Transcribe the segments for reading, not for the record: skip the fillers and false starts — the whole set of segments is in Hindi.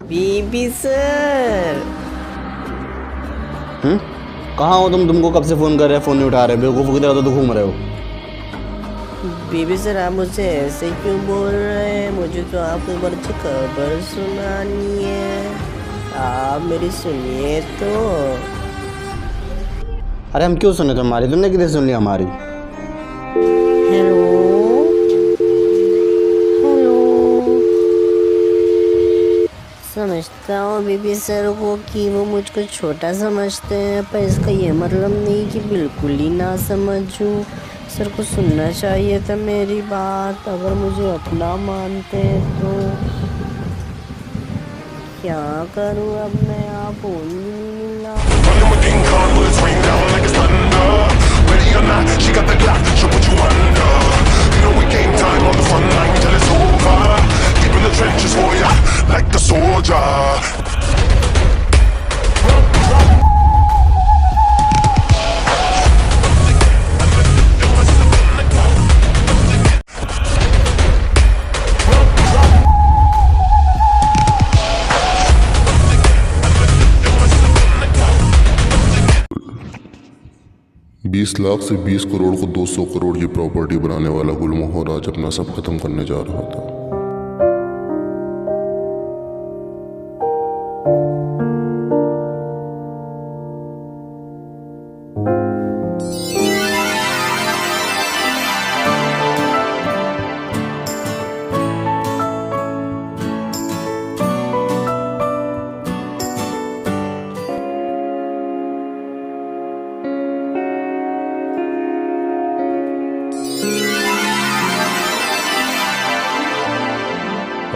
बीबी सर। कहाँ हो तुम? तुमको कब से फ़ोन कर रहे हैं, फ़ोन नहीं उठा रहे, बेवकूफ़ की तरह तो घूम रहे हो। बीबी सर, आप मुझसे ऐसे क्यों बोल रहे हैं? मुझे तो आपको एक बार अच्छी खबर सुनानी है, आप मेरी सुनिए तो। अरे हम क्यों सुने तुम्हारी? तुमने कितने सुन ली हमारी? Hello hello. समझता हूँ बीबी सर को कि वो मुझको छोटा समझते हैं, पर इसका ये मतलब नहीं कि बिल्कुल ही ना समझूं। सर को सुनना चाहिए था मेरी बात, अगर मुझे अपना मानते हैं तो। क्या करूँ अब मैं? आप फोन भी नहीं मिल रहा। बीस लाख से 20 करोड़ को 200 करोड़ की प्रॉपर्टी बनाने वाला गुलमोहर आज अपना सब खत्म करने जा रहा था।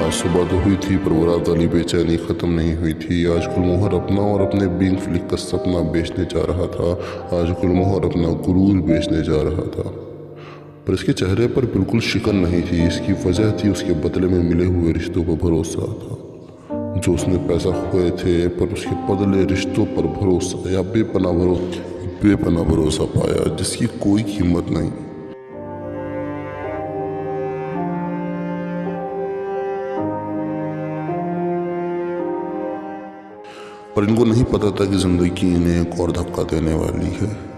आज सुबह तो हुई थी, पर वो रात वाली बेचैनी खत्म नहीं हुई थी। आज गुलमोहर अपना और अपने बीइंग फ्लिक का सपना बेचने जा रहा था। आज गुलमोहर अपना गुरूर बेचने जा रहा था, पर इसके चेहरे पर बिल्कुल शिकन नहीं थी। इसकी वजह थी उसके बदले में मिले हुए रिश्तों पर भरोसा था। जो उसने पैसा खोए थे, पर उसके बदले रिश्तों पर भरोसा या बेपना भरोसा पाया, जिसकी कोई कीमत नहीं। पर इनको नहीं पता था कि जिंदगी इन्हें एक और धक्का देने वाली है।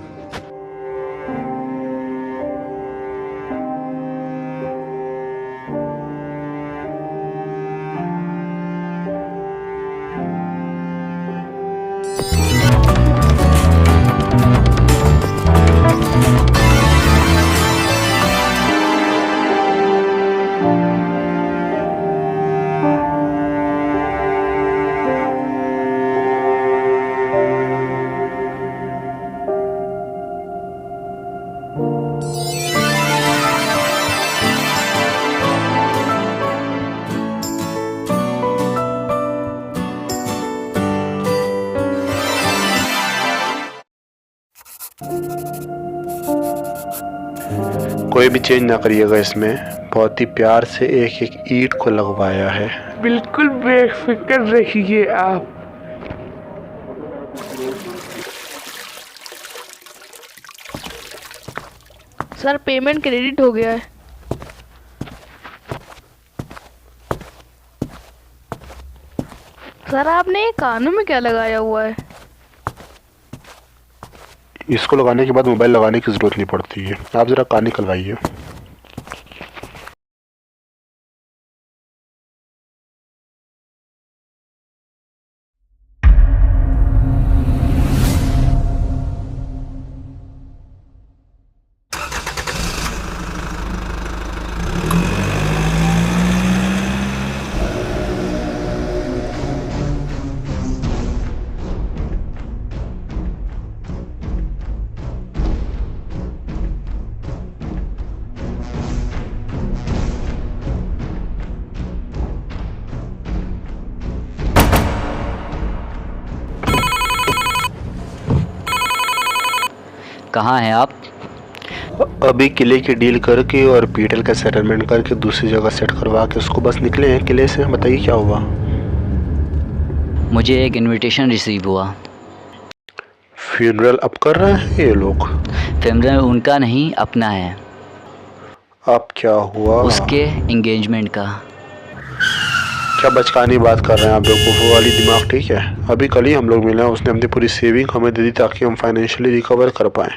कोई भी चेंज ना करिएगा, इसमें बहुत ही प्यार से एक एक ईंट को लगवाया है। बिल्कुल बेफिक्र रहिए आप। सर पेमेंट क्रेडिट हो गया है। सर आपने ये कानों में क्या लगाया हुआ है? इसको लगाने के बाद मोबाइल लगाने की ज़रूरत नहीं पड़ती है। आप ज़रा कान निकलवाइए। कहाँ हैं आप? अभी किले की डील करके और पीटल का सेटलमेंट करके दूसरी जगह सेट करवा के उसको बस निकले हैं किले से। बताइए क्या हुआ? मुझे एक इनविटेशन रिसीव हुआ। फ्यूनरल अब कर रहे हैं ये लोग? फैमिली उनका नहीं, अपना है। अब क्या हुआ? उसके एंगेजमेंट का। क्या बचकानी बात कर रहे हैं आप? बेवकूफ़ वाली दिमाग ठीक है। अभी कल ही हम लोग मिले हैं, उसने अपनी पूरी सेविंग हमें दे दी ताकि हम फाइनेंशियली रिकवर कर पाएँ।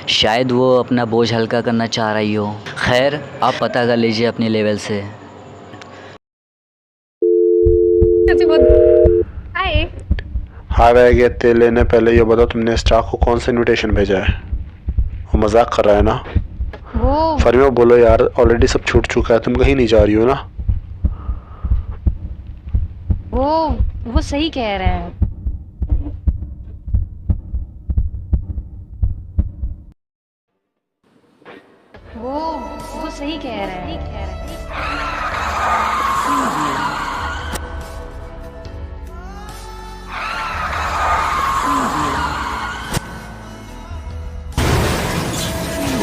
शायद वो अपना बोझ हल्का करना चाह रही हो। खैर, आप पता कर लीजिए अपने लेवल से। हाय। हाँ वह तेल लेने पहले ये बताओ तुमने स्टाफ को कौन सा इनविटेशन भेजा है? वो मजाक कर रहा है ना? वो फरीमा बोलो यार, ऑलरेडी सब छूट चुका है, तुम कहीं नहीं जा रही हो ना? वो सही कह रहे हैं। वो सही कह रहे हैं।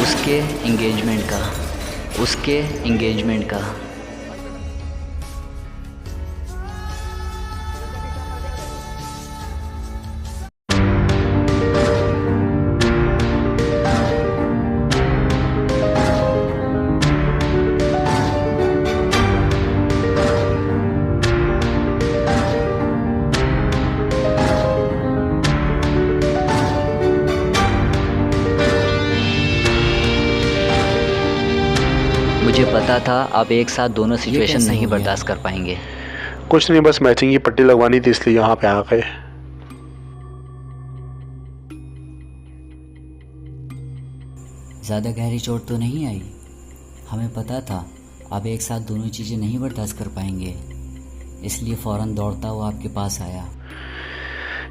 उसके एंगेजमेंट का। मुझे पता था आप एक साथ दोनों सिचुएशन नहीं बर्दाश्त कर पाएंगे। कुछ नहीं, बस मैचिंग की पट्टी लगवानी थी इसलिए यहाँ पे आ गए। ज़्यादा गहरी चोट तो नहीं आई? हमें पता था आप एक साथ दोनों चीज़ें नहीं बर्दाश्त कर पाएंगे, इसलिए फ़ौरन दौड़ता हुआ आपके पास आया।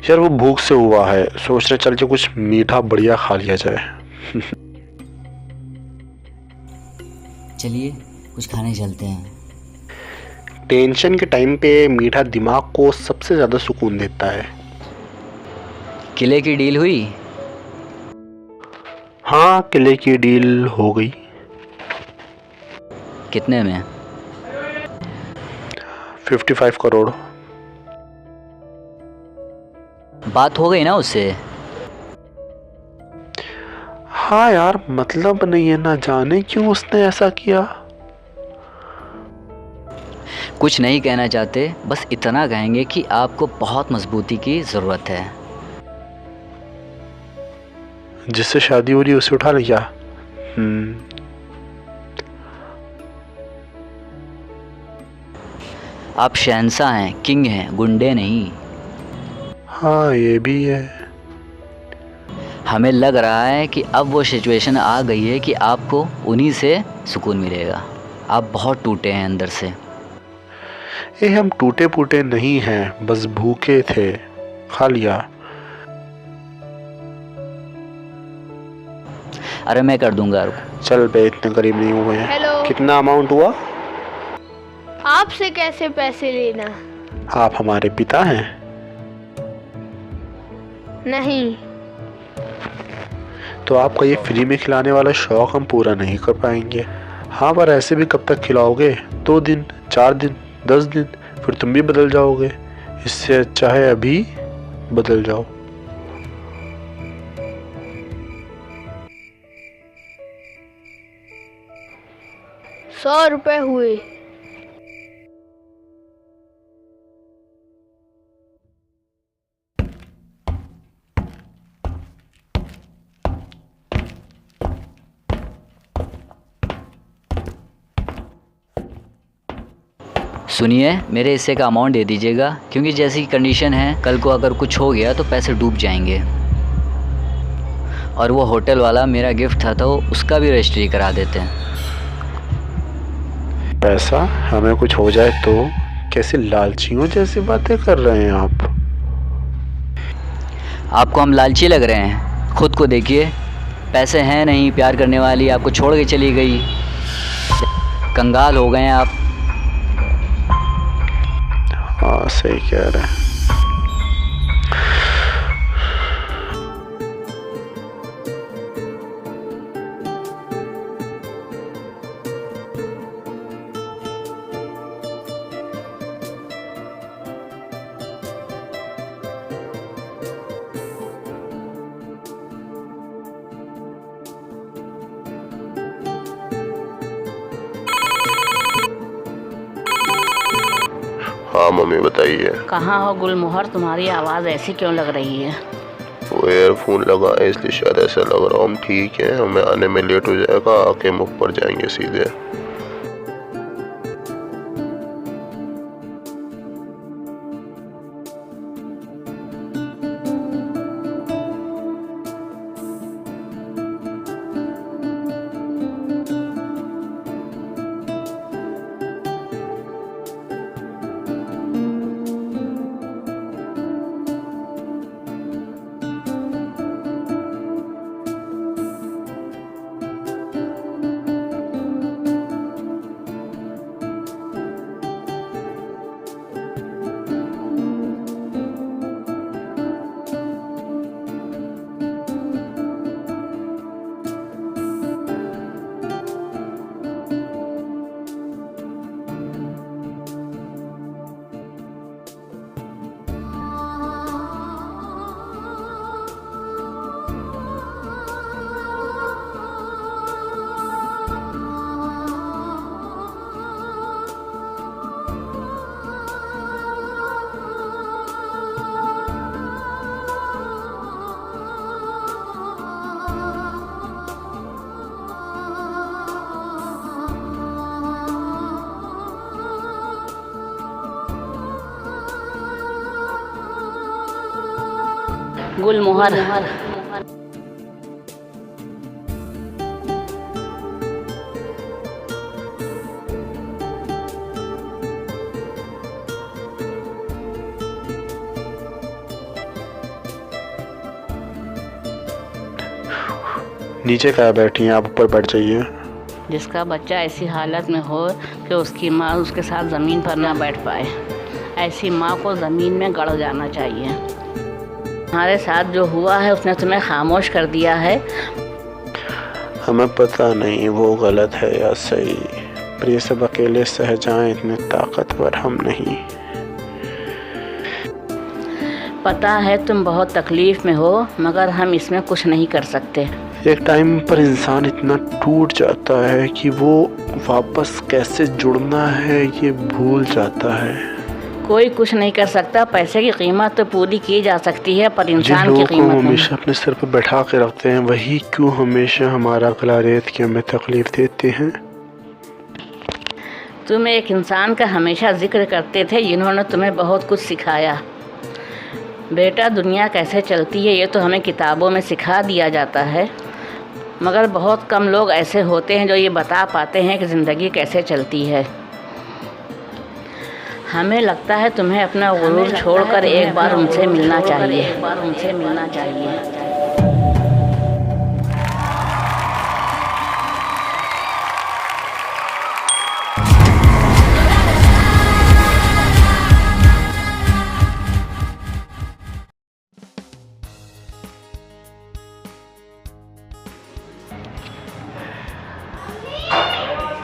यार वो भूख से हुआ है, सोच रहे चल के कुछ मीठा बढ़िया खा लिया जाए। चलिए कुछ खाने चलते हैं। टेंशन के टाइम पे मीठा दिमाग को सबसे ज़्यादा सुकून देता है। किले की डील हुई? हाँ किले की डील हो गई। कितने में? 55 करोड़। बात हो गई ना उससे? हाँ यार, मतलब नहीं है ना, जाने क्यों उसने ऐसा किया। कुछ नहीं कहना चाहते, बस इतना कहेंगे कि आपको बहुत मजबूती की ज़रूरत है। जिससे शादी हो रही है उसे उठा ले क्या? आप शहंशाह हैं, किंग हैं, गुंडे नहीं। हाँ ये भी है। हमें लग रहा है कि अब वो सिचुएशन आ गई है कि आपको उन्हीं से सुकून मिलेगा। आप बहुत टूटे हैं अंदर से। ये हम टूटे फूटे नहीं हैं, बस भूखे थे, खा लिया। अरे मैं कर दूंगा। चल बे, इतने करीब नहीं हुए हैं। हेलो। कितना अमाउंट हुआ? आपसे कैसे पैसे लेना? आप हमारे पिता हैं? नहीं। तो आपका ये फ्री में खिलाने वाला शौक हम पूरा नहीं कर पाएंगे। हाँ पर ऐसे भी कब तक खिलाओगे? 2 दिन, 4 दिन, 10 दिन, फिर तुम भी बदल जाओगे। इससे अच्छा है अभी बदल जाओ। ₹100 हुए। सुनिए, मेरे हिस्से का अमाउंट दे दीजिएगा, क्योंकि जैसी कंडीशन है कल को अगर कुछ हो गया तो पैसे डूब जाएंगे। और वो होटल वाला मेरा गिफ्ट था तो उसका भी रजिस्ट्री करा देते हैं। पैसा हमें कुछ हो जाए तो? कैसे लालचियों जैसी बातें कर रहे हैं आप? आपको हम लालची लग रहे हैं? खुद को देखिए, पैसे हैं नहीं, प्यार करने वाली आपको छोड़ के चली गई, कंगाल हो गए हैं आप। हाँ सही कह रहे हैं। हाँ मम्मी बताइए। कहाँ हो गुलमोहर, तुम्हारी आवाज़ ऐसी क्यों लग रही है? वो ईयरफोन लगा है इसलिए शायद ऐसा लग रहा। हम ठीक है, हमें आने में लेट हो जाएगा, आके मुख पर जाएंगे सीधे। गुलमोहर, नीचे क्या बैठी हैं आप, ऊपर बैठ जाइए। जिसका बच्चा ऐसी हालत में हो कि उसकी माँ उसके साथ ज़मीन पर ना बैठ पाए, ऐसी माँ को ज़मीन में गड़ जाना चाहिए। हमारे साथ जो हुआ है उसने तुम्हें खामोश कर दिया है। हमें पता नहीं वो गलत है या सही, पर ये सब अकेले सह जाएं, इतने ताकतवर हम नहीं। पता है तुम बहुत तकलीफ़ में हो, मगर हम इसमें कुछ नहीं कर सकते। एक टाइम पर इंसान इतना टूट जाता है कि वो वापस कैसे जुड़ना है ये भूल जाता है। कोई कुछ नहीं कर सकता। पैसे की कीमत तो पूरी की जा सकती है, पर जिन इंसान की लोगों को कीमत नहीं। हमेशा अपने सिर पर बैठा के रखते हैं वही क्यों हमेशा हमारा गला रेत के हमें तकलीफ देते हैं। तुम एक इंसान का हमेशा जिक्र करते थे जिन्होंने तुम्हें बहुत कुछ सिखाया। बेटा, दुनिया कैसे चलती है ये तो हमें किताबों में सिखा दिया जाता है, मगर बहुत कम लोग ऐसे होते हैं जो ये बता पाते हैं कि ज़िंदगी कैसे चलती है। हमें लगता है तुम्हें अपना गुरूर छोड़कर एक बार उनसे मिलना चाहिए।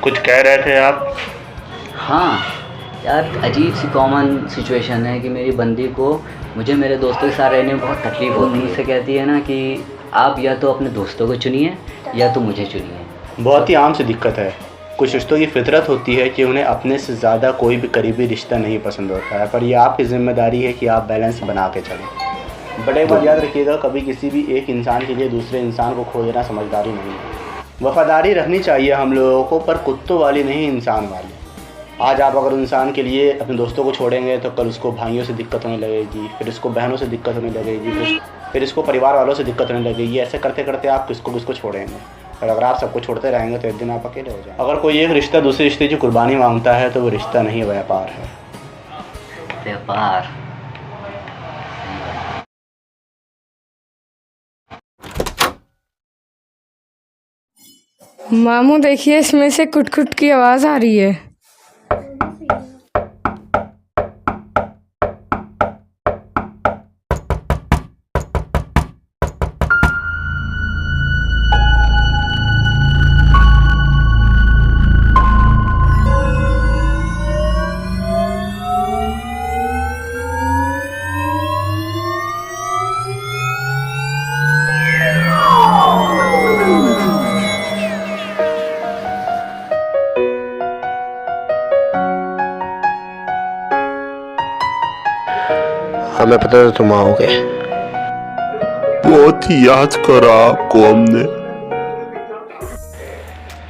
कुछ कह रहे थे आप? हाँ यार, अजीब सी कॉमन सिचुएशन है कि मेरी बंदी को मुझे मेरे दोस्तों के साथ रहने में बहुत तकलीफ़ होती है। मुझसे कहती है ना कि आप या तो अपने दोस्तों को चुनिए या तो मुझे चुनिए। बहुत ही आम सी दिक्कत है। कुछ रिश्तों की फितरत होती है कि उन्हें अपने से ज़्यादा कोई भी करीबी रिश्ता नहीं पसंद होता है, पर यह आपकी ज़िम्मेदारी है कि आप बैलेंस बना के चलें। बट एक बात याद रखिएगा, कभी किसी भी एक इंसान के लिए दूसरे इंसान को खो देना समझदारी नहीं है। वफ़ादारी रखनी चाहिए हम लोगों को, पर कुत्तों वाली नहीं, इंसान वाली। आज आप अगर इंसान के लिए अपने दोस्तों को छोड़ेंगे तो कल उसको भाइयों से दिक्कत होने लगेगी, फिर इसको बहनों से दिक्कत होने लगेगी, फिर इसको परिवार वालों से दिक्कत होने लगेगी। ऐसे करते करते आप किसको छोड़ेंगे। और अगर आप सबको छोड़ते रहेंगे तो एक दिन आप अकेले हो जाएंगे। अगर कोई एक रिश्ता दूसरे रिश्ते की कुर्बानी मांगता है तो वो रिश्ता नहीं, व्यापार है। व्यापार। मामू देखिए, इसमें से कुट-कुट की आवाज़ आ रही है। हमें पता था तुम आओगे। बहुत याद करा आपको हमने।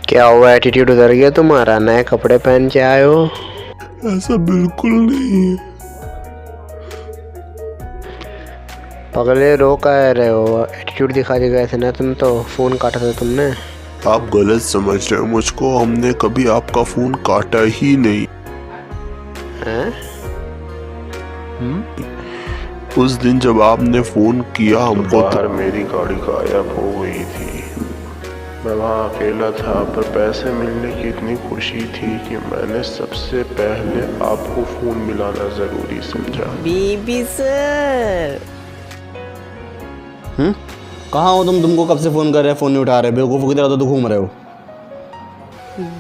क्या हुआ, एटीट्यूड उधर गया तुम्हारा? नए कपड़े पहन के आए हो? ऐसा बिल्कुल नहीं है। पगले रो कह रहे हो? एटीट्यूड दिखा के गए थे ना तुम तो, फ़ोन काटा था तुमने। आप गलत समझ रहे हो मुझको, हमने कभी आपका फ़ोन काटा ही नहीं। हैं? उस दिन जब आपने फ़ोन किया हमको, बाहर मेरी गाड़ी गायब हो गई थी। मैं वहाँ अकेला था, पर पैसे मिलने की इतनी खुशी थी कि मैंने सबसे पहले आपको फ़ोन मिलाना ज़रूरी समझा। बीबी सर। कहाँ हो तुम? तुमको कब से फ़ोन कर रहे हैं, फ़ोन नहीं उठा रहे, बेवकूफ़ की तरह तो घूम रहे हो।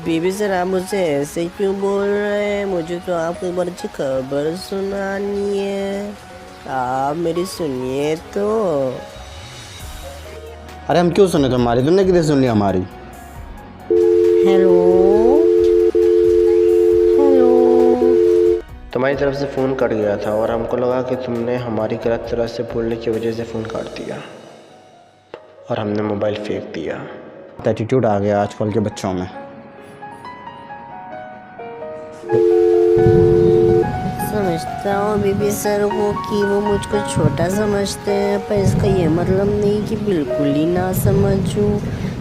बीबी सर, आप मुझसे ऐसे क्यों बोल रहे हैं? मुझे तो आपको एक बार अच्छी खबर सुनानी है, आप मेरी सुनिए तो। अरे हम क्यों सुने तुम्हारी? तुमने कितने सुन ली हमारी? Hello hello. तुम्हारी तरफ से फ़ोन कट गया था और हमको लगा कि तुमने हमारी गलत तरह से बोलने की वजह से फ़ोन काट दिया और हमने मोबाइल फेंक दिया। एटीट्यूड आ गया आजकल के बच्चों में। समझता हूँ बीबी सर को कि वो मुझको छोटा समझते हैं, पर इसका ये मतलब नहीं कि बिल्कुल ही ना समझूं।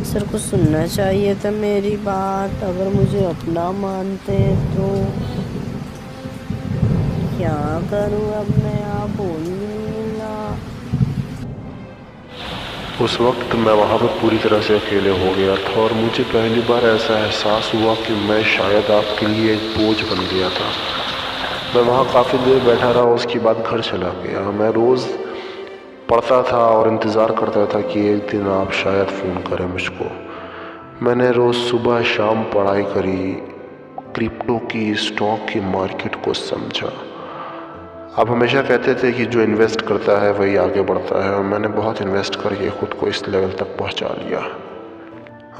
सर को सुनना चाहिए था मेरी बात। अगर मुझे अपना मानते हैं तो क्या करूँ अब मैं? आप बोल मिला। उस वक्त मैं वहाँ पर पूरी तरह से अकेले हो गया था और मुझे पहली बार ऐसा एहसास हुआ कि मैं शायद आपके लिए एक बोझ बन गया था। मैं वहाँ काफ़ी देर बैठा रहा, उसके बाद घर चला गया। मैं रोज़ पढ़ता था और इंतज़ार करता था कि एक दिन आप शायद फ़ोन करें मुझको। मैंने रोज़ सुबह शाम पढ़ाई करी, क्रिप्टो की, स्टॉक की मार्केट को समझा। आप हमेशा कहते थे कि जो इन्वेस्ट करता है वही आगे बढ़ता है, और मैंने बहुत इन्वेस्ट करके ख़ुद को इस लेवल तक पहुंचा लिया।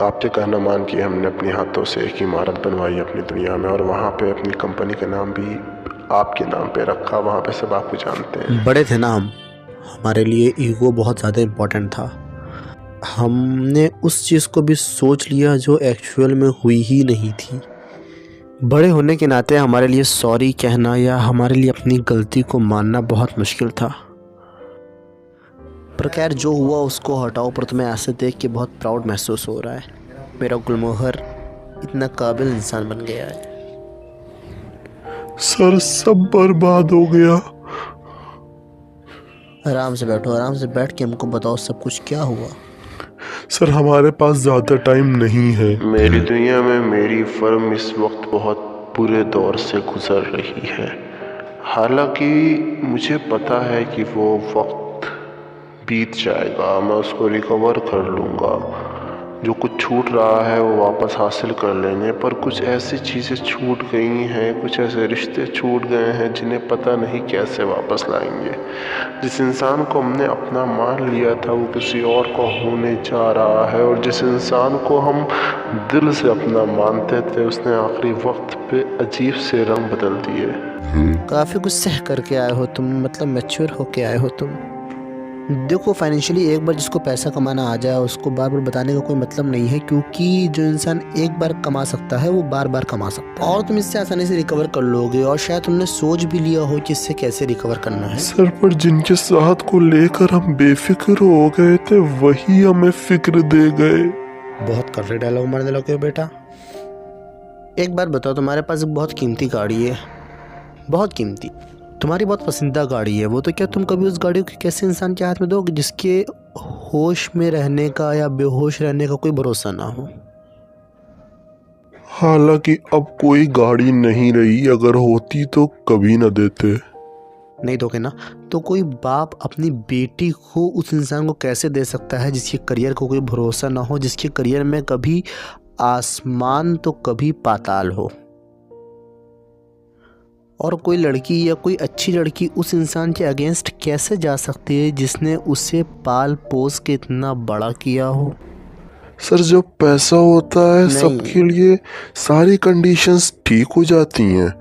आपके कहना मान के हमने अपने हाथों से एक इमारत बनवाई अपनी दुनिया में, और वहाँ पे अपनी कंपनी का नाम भी आपके नाम पे रखा। वहाँ पे सब आपको जानते हैं। बड़े थे ना हम, हमारे लिए ईगो बहुत ज़्यादा इम्पोर्टेंट था। हमने उस चीज़ को भी सोच लिया जो एक्चुअल में हुई ही नहीं थी। बड़े होने के नाते हमारे लिए सॉरी कहना या हमारे लिए अपनी गलती को मानना बहुत मुश्किल था। पर खैर जो हुआ उसको हटाओ, पर तुम्हें ऐसे देख के बहुत प्राउड महसूस हो रहा है। मेरा गुलमोहर इतना काबिल इंसान बन गया है। सर सब बर्बाद हो गया। आराम से बैठो, आराम से बैठ के हमको बताओ सब कुछ क्या हुआ। सर हमारे पास ज़्यादा टाइम नहीं है। मेरी दुनिया में मेरी फर्म इस वक्त बहुत बुरे दौर से गुजर रही है। हालांकि मुझे पता है कि वो वक्त बीत जाएगा, मैं उसको रिकवर कर लूँगा। जो कुछ छूट रहा है वो वापस हासिल कर लेंगे, पर कुछ ऐसी चीज़ें छूट गई हैं, कुछ ऐसे रिश्ते छूट गए हैं जिन्हें पता नहीं कैसे वापस लाएंगे। जिस इंसान को हमने अपना मान लिया था वो किसी और को होने जा रहा है, और जिस इंसान को हम दिल से अपना मानते थे उसने आखिरी वक्त पे अजीब से रंग बदल दिए। काफ़ी कुछ सह करके आए हो तुम, मतलब मैच्योर होके आए हो तुम। देखो फाइनेंशियली एक बार जिसको पैसा कमाना आ जाए उसको बार बार बताने का कोई मतलब नहीं है, क्योंकि जो इंसान एक बार कमा सकता है वो बार बार कमा सकता है, और तुम इससे आसानी से रिकवर कर लोगे। और शायद तुमने सोच भी लिया हो कि इससे कैसे रिकवर करना है। सर पर जिनके साथ को लेकर हम बेफिक्र हो गए थे वही हमें फिक्र दे गए। बहुत कड़वे डायलॉग मारने लगे हो बेटा। एक बात बताओ, तुम्हारे पास एक बहुत कीमती गाड़ी है, बहुत कीमती, तुम्हारी बहुत पसंदीदा गाड़ी है वो, तो क्या तुम कभी उस गाड़ी को कैसे इंसान के हाथ में दोगे जिसके होश में रहने का या बेहोश रहने का कोई भरोसा ना हो? हालांकि अब कोई गाड़ी नहीं रही, अगर होती तो कभी न देते। नहीं दोगे ना, तो कोई बाप अपनी बेटी को उस इंसान को कैसे दे सकता है जिसके करियर को कोई भरोसा ना हो, जिसके करियर में कभी आसमान तो कभी पाताल हो। और कोई लड़की या कोई अच्छी लड़की उस इंसान के अगेंस्ट कैसे जा सकती है जिसने उसे पाल पोस के इतना बड़ा किया हो? सर जब पैसा होता है नहीं। सबके लिए सारी कंडीशंस ठीक हो जाती हैं।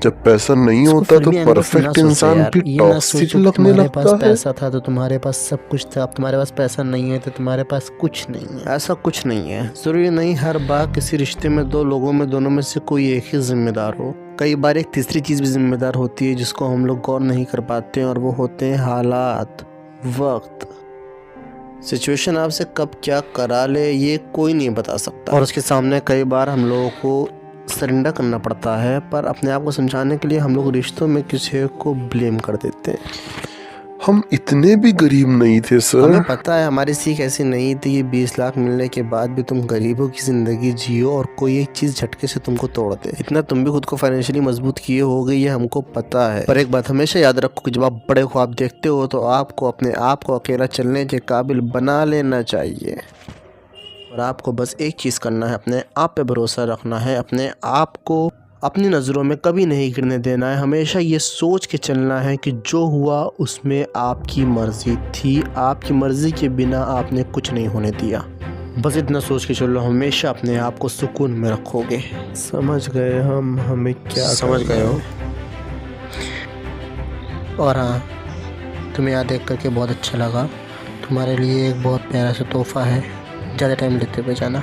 जब पैसा नहीं होता तो परफेक्ट इंसान भी टॉक्सिक लगने लगता है। पैसा था तो तुम्हारे पास सब कुछ था, अब तुम्हारे पास पैसा नहीं है तो तुम्हारे पास कुछ नहीं है। ऐसा कुछ नहीं है। जरूरी नहीं हर बार किसी रिश्ते में दो लोगों में दोनों में से कोई एक ही जिम्मेदार हो। कई बार एक तीसरी चीज़ भी जिम्मेदार होती है जिसको हम लोग गौर नहीं कर पाते हैं, और वो होते हैं हालात, वक्त। सिचुएशन आपसे कब क्या करा ले ये कोई नहीं बता सकता, और उसके सामने कई बार हम लोगों को सरेंडर करना पड़ता है। पर अपने आप को समझाने के लिए हम लोग रिश्तों में किसी को ब्लेम कर देते हैं। हम इतने भी गरीब नहीं थे सर। हमें पता है हमारी सीख ऐसी नहीं थी कि 20 लाख मिलने के बाद भी तुम गरीबों की ज़िंदगी जियो और कोई एक चीज़ झटके से तुमको तोड़ दे। इतना तुम भी खुद को फाइनेंशियली मजबूत किए हो गई ये हमको पता है। पर एक बात हमेशा याद रखो कि जब आप बड़े ख्वाब देखते हो तो आपको अपने आप को अकेला चलने के काबिल बना लेना चाहिए। और आपको बस एक चीज़ करना है, अपने आप पे भरोसा रखना है, अपने आप को अपनी नज़रों में कभी नहीं गिरने देना है। हमेशा ये सोच के चलना है कि जो हुआ उसमें आपकी मर्ज़ी थी, आपकी मर्ज़ी के बिना आपने कुछ नहीं होने दिया। बस इतना सोच के चलो, हमेशा अपने आप को सुकून में रखोगे। समझ गए हम हमें क्या समझ गए हो। और हाँ, तुम्हें यहाँ देख करके बहुत अच्छा लगा। तुम्हारे लिए एक बहुत प्यारा सा तोहफ़ा है, ज़्यादा टाइम लेते हुए जाना।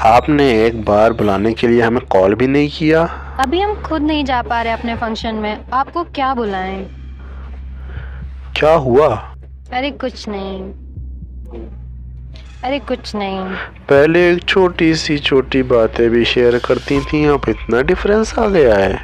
आपने एक बार बुलाने के लिए हमें कॉल भी नहीं किया। अभी हम खुद नहीं जा पा रहे अपने फंक्शन में, आपको क्या बुलाएं? क्या हुआ? अरे कुछ नहीं, अरे कुछ नहीं। पहले एक छोटी बातें भी शेयर करती थी, अब इतना डिफरेंस आ गया है।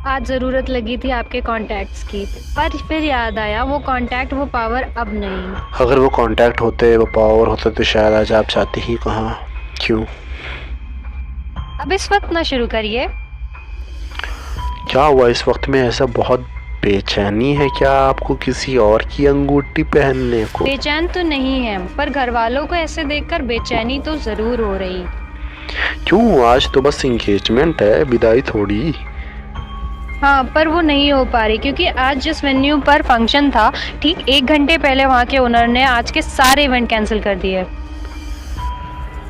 आज ज़रूरत लगी थी आपके कॉन्टैक्ट्स की, पर फिर याद आया वो कॉन्टैक्ट वो पावर अब नहीं। अगर वो कांटेक्ट होते, वो पावर होता तो शायद आज आप चाहते ही कहाँ। क्यों? अब इस वक्त ना शुरू करिए। क्या हुआ इस वक्त में? ऐसा बहुत बेचैनी है क्या आपको किसी और की अंगूठी पहनने को? बेचैन तो नहीं है, पर घर वालों को ऐसे देखकर बेचैनी तो ज़रूर हो रही। क्यों? आज तो बस एंगेजमेंट है, विदाई थोड़ी। हाँ, पर वो नहीं हो पा रही क्योंकि आज जिस वेन्यू पर फंक्शन था, ठीक 1 घंटे पहले वहाँ के ओनर ने आज के सारे इवेंट कैंसिल कर दिए।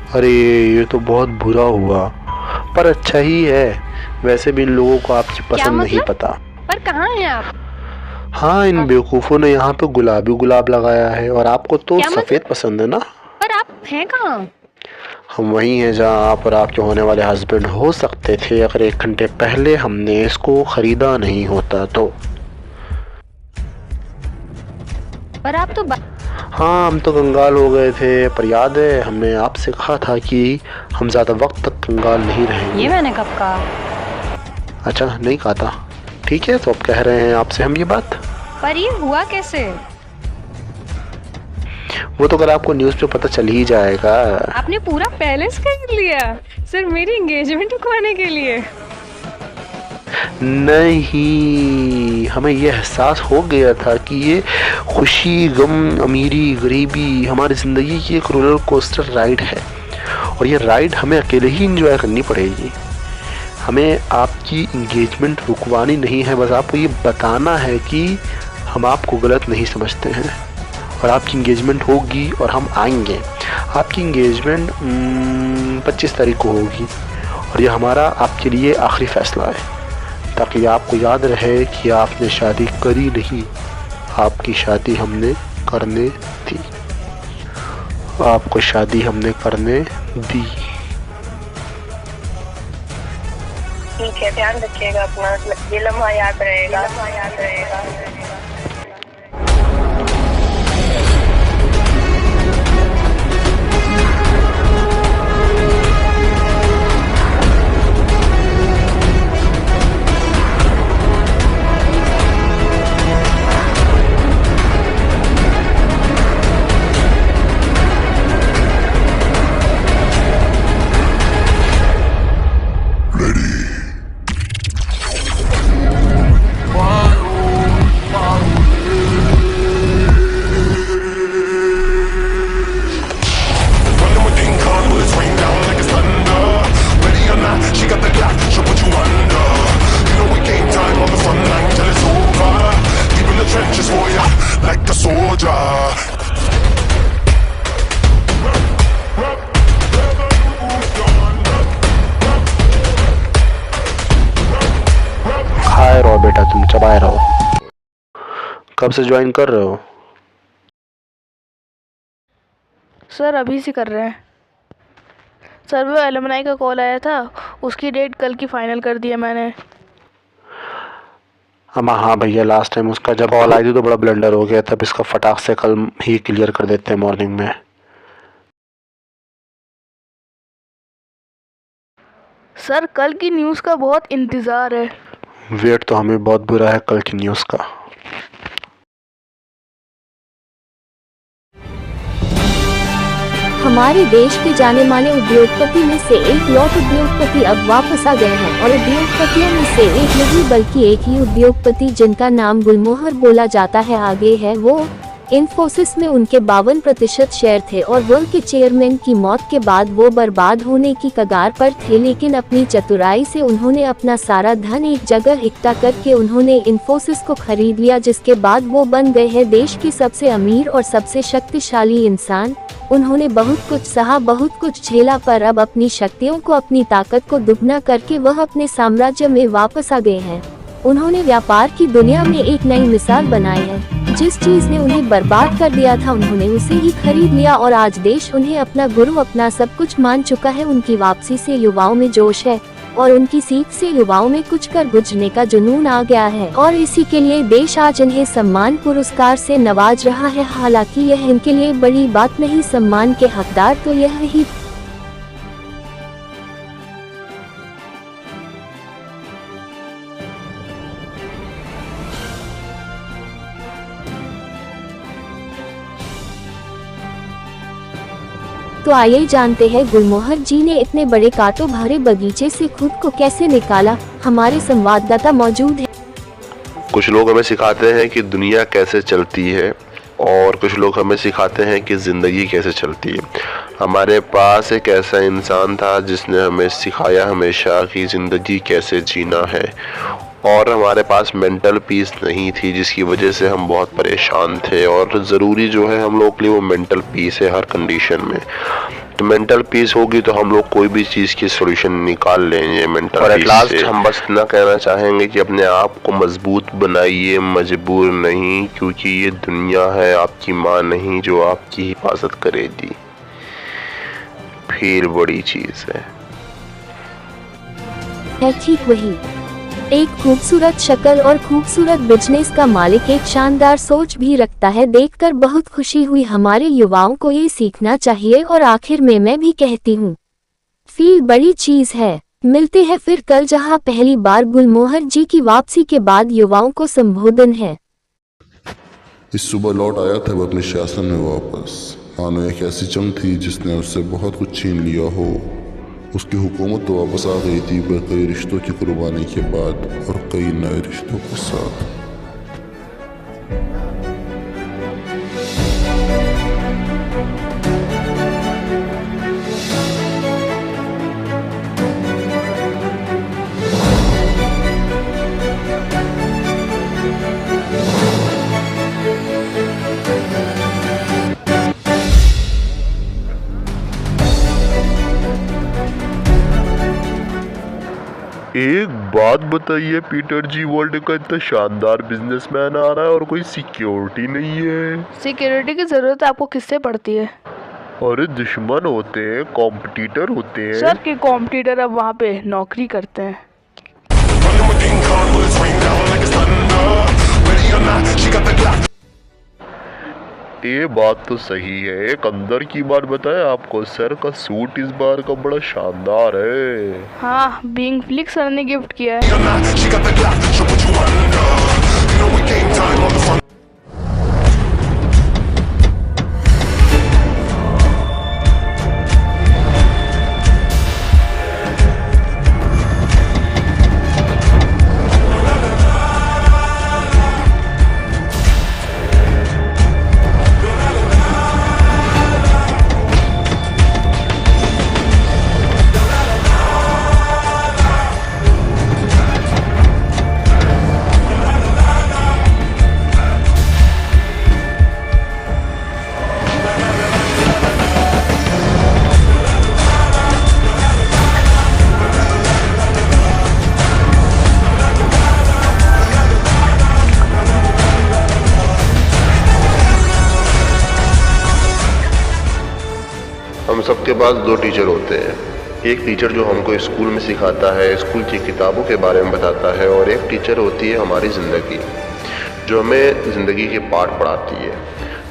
अरे ये तो बहुत बुरा हुआ, पर अच्छा ही है। वैसे भी इन लोगों को आपकी पसंद नहीं पता। पर कहाँ हैं आप? हाँ, इन बेवकूफ़ों ने यहाँ पे गुलाबी गुलाब लगाया है, और आपको तो सफ़ेद पसंद है ना। पर आप हैं कहाँ? हम वहीं हैं जहाँ आप और आपके होने वाले हस्बैंड हो सकते थे अगर 1 घंटे पहले हमने इसको ख़रीदा नहीं होता तो। पर आप तो हाँ, हम तो कंगाल हो गए थे, पर याद है हमने आपसे कहा था कि हम ज़्यादा वक्त तक कंगाल नहीं रहेंगे। ये मैंने कब कहा? अच्छा, नहीं कहा था। ठीक है, तो अब कह रहे हैं आपसे हम ये बात। पर ये हुआ कैसे? वो तो कल आपको न्यूज़ पे पता चल ही जाएगा। आपने पूरा पैलेस खरीद लिया सर मेरी एंगेजमेंट रुकवाने के लिए? नहीं, हमें ये एहसास हो गया था कि ये खुशी, गम, अमीरी, गरीबी हमारी ज़िंदगी की एक रोलर कोस्टर राइड है, और ये राइड हमें अकेले ही एंजॉय करनी पड़ेगी। हमें आपकी इंगेजमेंट रुकवानी नहीं है, बस आपको ये बताना है कि हम आपको गलत नहीं समझते हैं, और आपकी इंगेजमेंट होगी और हम आएंगे। आपकी इंगेजमेंट 25 तारीख को होगी, और ये हमारा आपके लिए आखिरी फ़ैसला है, ताकि आपको याद रहे कि आपने शादी करी नहीं, आपकी शादी हमने करने दी, आपको शादी हमने करने दी। ठीक है, ध्यान रखिएगा अपना, ये लम्हा याद रहेगा। बेटा, तुम चबाए रहो। कब से ज्वाइन कर रहे हो? सर अभी से कर रहे हैं सर। वो एलुमनाई का कॉल आया था, उसकी डेट कल की फाइनल कर दी है मैंने। हाँ भैया, लास्ट टाइम उसका जब कॉल आई थी तो बड़ा ब्लंडर हो गया, तब इसका फटाक से कल ही क्लियर कर देते हैं मॉर्निंग में। सर कल की न्यूज़ का बहुत इंतज़ार है। वेट तो हमें बहुत बुरा है कल की न्यूज़ का। हमारे देश के जाने माने उद्योगपति में से एक लौट उद्योगपति अब वापस आ गए हैं और उद्योगपतियों में से एक नहीं बल्कि एक ही उद्योगपति जिनका नाम गुलमोहर बोला जाता है आगे है वो। इन्फोसिस में उनके 52% शेयर थे और वर्ल्ड के चेयरमैन की मौत के बाद वो बर्बाद होने की कगार पर थे, लेकिन अपनी चतुराई से उन्होंने अपना सारा धन एक जगह इकट्ठा करके उन्होंने इन्फोसिस को खरीद लिया, जिसके बाद वो बन गए हैं देश के सबसे अमीर और सबसे शक्तिशाली इंसान। उन्होंने बहुत कुछ सहा, बहुत कुछ झेला, पर अब अपनी शक्तियों को, अपनी ताकत को दुगना करके वह अपने साम्राज्य में वापस आ गए हैं। उन्होंने व्यापार की दुनिया में एक नई मिसाल बनाई है। जिस चीज ने उन्हें बर्बाद कर दिया था उन्होंने उसे ही खरीद लिया और आज देश उन्हें अपना गुरु, अपना सब कुछ मान चुका है। उनकी वापसी से युवाओं में जोश है और उनकी सीख से युवाओं में कुछ कर गुजरने का जुनून आ गया है और इसी के लिए देश आज इन्हें सम्मान पुरस्कार से नवाज रहा है। हालांकि यह इनके लिए बड़ी बात नहीं, सम्मान के हकदार तो यह ही तो आइए जानते हैं गुलमोहर जी ने इतने बड़े कांटों भरे बगीचे से खुद को कैसे निकाला। हमारे संवाददाता मौजूद है। कुछ लोग हमें सिखाते हैं कि दुनिया कैसे चलती है और कुछ लोग हमें सिखाते हैं कि ज़िंदगी कैसे चलती है। हमारे पास एक ऐसा इंसान था जिसने हमें सिखाया हमेशा कि ज़िंदगी कैसे जीना है, और हमारे पास मेंटल पीस नहीं थी जिसकी वजह से हम बहुत परेशान थे। और ज़रूरी जो है हम लोग के लिए वो मेंटल पीस है हर कंडीशन में। तो मेंटल पीस होगी तो हम लोग कोई भी चीज़ की सॉल्यूशन निकाल लेंगे मेंटल पीस से। एट लास्ट हम बस इतना कहना चाहेंगे कि अपने आप को मजबूत बनाइए, मजबूर नहीं, क्योंकि ये दुनिया है आपकी माँ नहीं जो आपकी हिफाजत करेगी, फिर बड़ी चीज़ है। ठीक वही, एक खूबसूरत शक्ल और खूबसूरत बिजनेस का मालिक एक शानदार सोच भी रखता है। देखकर बहुत खुशी हुई। हमारे युवाओं को ये सीखना चाहिए और आखिर में मैं भी कहती हूँ, फील बड़ी चीज है। मिलते हैं फिर कल, जहाँ पहली बार गुलमोहर जी की वापसी के बाद युवाओं को संबोधन है। इस सुबह लौट आया था वो अपने शासन में वापस। मानो एक ऐसी जंग थी जिसने उससे बहुत कुछ छीन लिया हो। उसकी हुकूमत तो वापस आ गई थी, पर कई रिश्तों की कुर्बानी के बाद और कई नए रिश्तों के साथ। एक बात बताइए पीटर जी, वर्ल्ड का इतना शानदार बिजनेसमैन आ रहा है और कोई सिक्योरिटी नहीं है। सिक्योरिटी की जरूरत आपको किससे पड़ती है? अरे दुश्मन होते हैं, कॉम्पिटिटर होते हैं। सर के कॉम्पिटिटर अब वहाँ पे नौकरी करते हैं। ये बात तो सही है। एक अंदर की बात बताए आपको, सर का सूट इस बार का बड़ा शानदार है। हाँ, बीइंग फ्लिक सर ने गिफ्ट किया है। सबके पास दो टीचर होते हैं। एक टीचर जो हमको स्कूल में सिखाता है, स्कूल की किताबों के बारे में बताता है, और एक टीचर होती है हमारी ज़िंदगी, जो हमें ज़िंदगी के पाठ पढ़ाती है।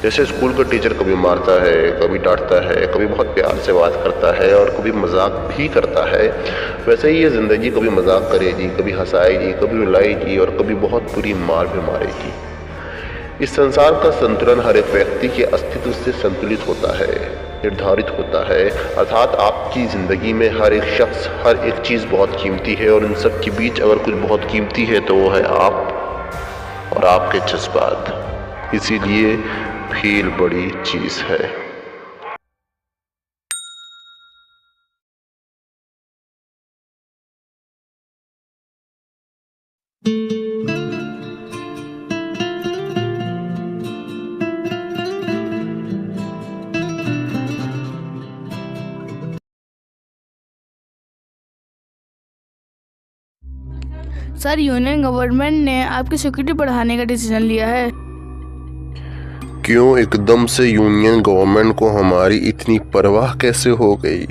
जैसे स्कूल का टीचर कभी मारता है, कभी डांटता है, कभी बहुत प्यार से बात करता है और कभी मजाक भी करता है, वैसे ही ये ज़िंदगी कभी मजाक करेगी, कभी हंसाएगी, कभी रुलाएगी और कभी बहुत बुरी मार भी मारेगी। इस संसार का संतुलन हर एक व्यक्ति के अस्तित्व से संतुलित होता है, निर्धारित होता है। अर्थात आपकी ज़िंदगी में हर एक शख्स, हर एक चीज़ बहुत कीमती है, और इन सब के बीच अगर कुछ बहुत कीमती है तो वो है आप और आपके जज्बात। इसीलिए फील बड़ी चीज़ है। सर, यूनियन गवर्नमेंट ने आपकी सिक्योरिटी बढ़ाने का डिसीजन लिया है। क्यों एकदम से यूनियन गवर्नमेंट को हमारी इतनी परवाह कैसे हो गई?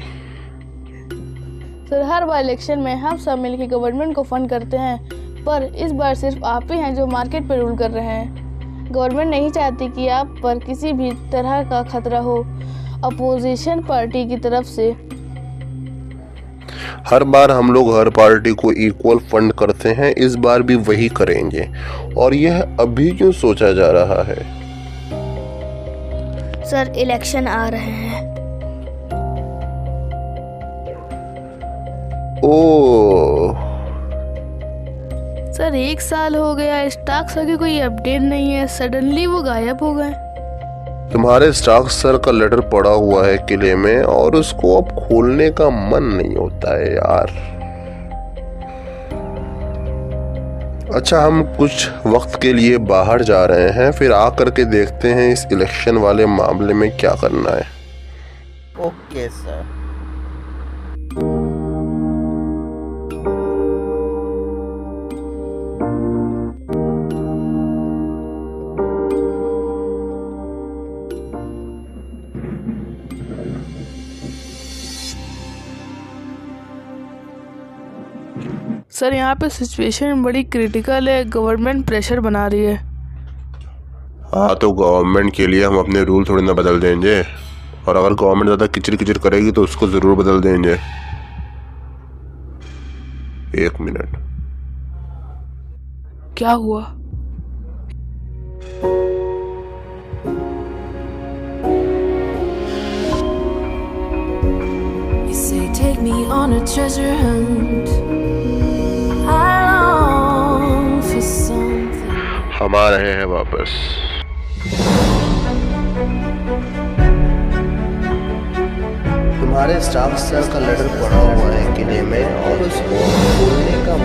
सर, हर बार इलेक्शन में हम सब मिलकर गवर्नमेंट को फंड करते हैं, पर इस बार सिर्फ आप ही हैं जो मार्केट पर रूल कर रहे हैं। गवर्नमेंट नहीं चाहती कि आप पर किसी भी तरह का खतरा हो अपोजिशन पार्टी की तरफ से। हर बार हम लोग हर पार्टी को इक्वल फंड करते हैं, इस बार भी वही करेंगे। और यह अभी क्यों सोचा जा रहा है? सर, इलेक्शन आ रहे हैं। ओह सर, 1 साल हो गया, स्टॉक सर की कोई अपडेट नहीं है, सडनली वो गायब हो गए। तुम्हारे स्टॉक सर का लेटर पड़ा हुआ है किले में, और उसको अब खोलने का मन नहीं होता है यार। अच्छा, हम कुछ वक्त के लिए बाहर जा रहे हैं, फिर आकर के देखते हैं इस इलेक्शन वाले मामले में क्या करना है। Okay sir. सर, यहाँ पे सिचुएशन बड़ी क्रिटिकल है, गवर्नमेंट प्रेशर बना रही है। हाँ, तो गवर्नमेंट के लिए हम अपने रूल थोड़ी ना बदल देंगे, और अगर गवर्नमेंट ज़्यादा किचर किचर करेगी तो उसको ज़रूर बदल देंगे। 1 मिनट। क्या हुआ? Take me on a treasure hunt. I long for something. हम आ रहे हैं वापस। तुम्हारे स्टाफ सर का लेटर पड़ा हुआ है किले में, और उसको खोलने का